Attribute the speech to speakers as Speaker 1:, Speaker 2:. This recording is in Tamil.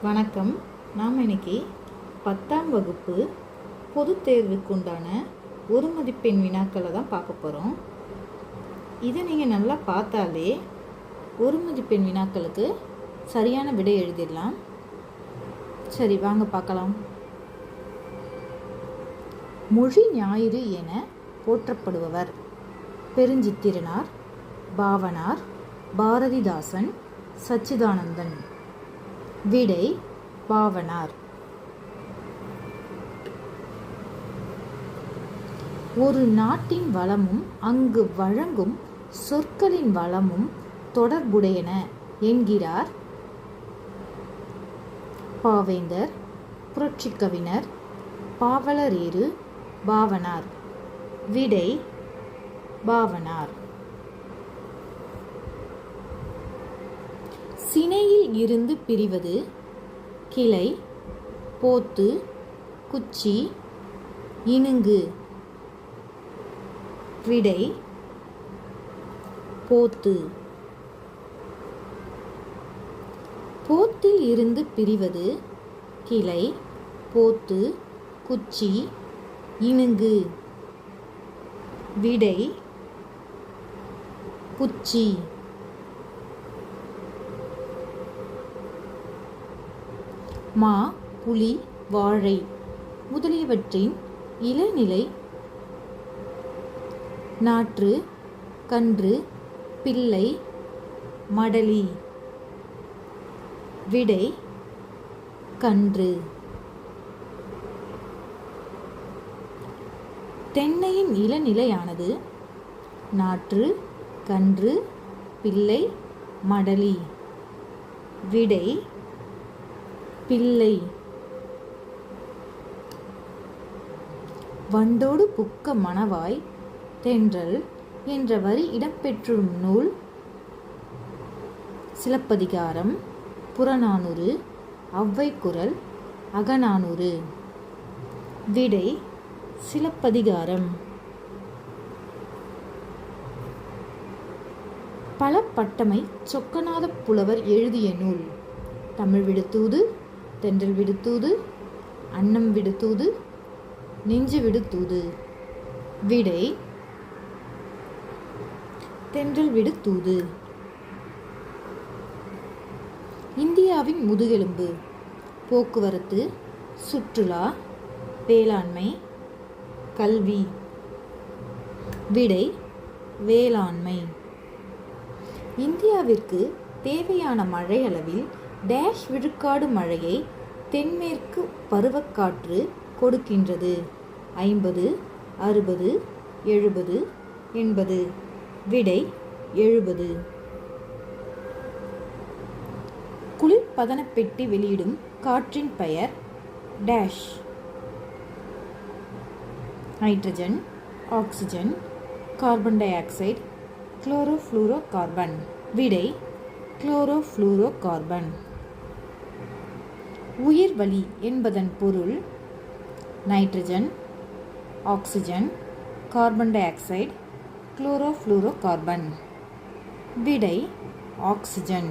Speaker 1: வணக்கம். நாம் இன்னைக்கு 10ஆம் வகுப்பு பொதுத் தேர்வுக்கு உண்டான ஒரு மதிப்பெண் வினாக்களை தான் பார்க்க போகிறோம். இதை நீங்கள் நல்லா பார்த்தாலே ஒரு மதிப்பெண் வினாக்களுக்கு சரியான விடை எழுதிடலாம். சரி, வாங்க பார்க்கலாம். மொழி ஞாயிறு என போற்றப்படுபவர் பெருஞ்சித்திரனார், பாவனார், பாரதிதாசன், சச்சிதானந்தன். விடை பாவனார். ஒரு நாட்டின் வளமும் அங்கு வழங்கும் சொற்களின் வளமும் தொடர்புடையன என்கிறார் பாவேந்தர், புரட்சிக்கவிஞர், பாவலரேறு பாவனார். விடை பாவனார். சினையில் இருந்து பிரிவது கிளை, போத்து, குச்சி, இனுங்கு. விடை போத்து. போத்தில் இருந்து பிரிவது கிளை, போத்து, குச்சி, இனுங்கு. விடை குச்சி. மா, புலி, வாழை முதலியவற்றின் இளநிலை நாற்று, கன்று, பிள்ளை, மடலி. விடை கன்று. தென்னையின் இளநிலையானது நாற்று, கன்று, பிள்ளை, மடலி. விடை பிள்ளை. வண்டோடு புக்க மணவாய் தென்றல் என்ற வரி இடம்பெற்றும் நூல் சிலப்பதிகாரம், புறநானூறு, ஔவைக்குறள், அகநானூறு. விடை சிலப்பதிகாரம். பலப்பட்டமை சொக்கநாத புலவர் எழுதிய நூல் தமிழ் விடுதூது, தென்றல் விடுதூது, அன்னம் விடுதூது, நெஞ்சு விடுதூது. விடை தென்றல் விடுதூது. இந்தியாவின் முதுகெலும்பு போக்குவரத்து, சுற்றுலா, வேளாண்மை, கல்வி. விடை வேளாண்மை. இந்தியாவிற்கு தேவையான மழை அளவில் டேஷ் விழுக்காடு மழையை தென்மேற்கு பருவக்காற்று கொடுக்கின்றது. 50, 60, 70, 80. விடை 70. குளிர்பதன பெட்டி வெளியிடும் காற்றின் பெயர் dash. Nitrogen, oxygen, carbon di oxide, chlorofluoro carbon. விடை குளோரோஃப்ளூரோ கார்பன். உயிர்வளி என்பதன் பொருள் nitrogen, oxygen, carbon di oxide, chlorofluoro carbon. விடை ஆக்சிஜன்.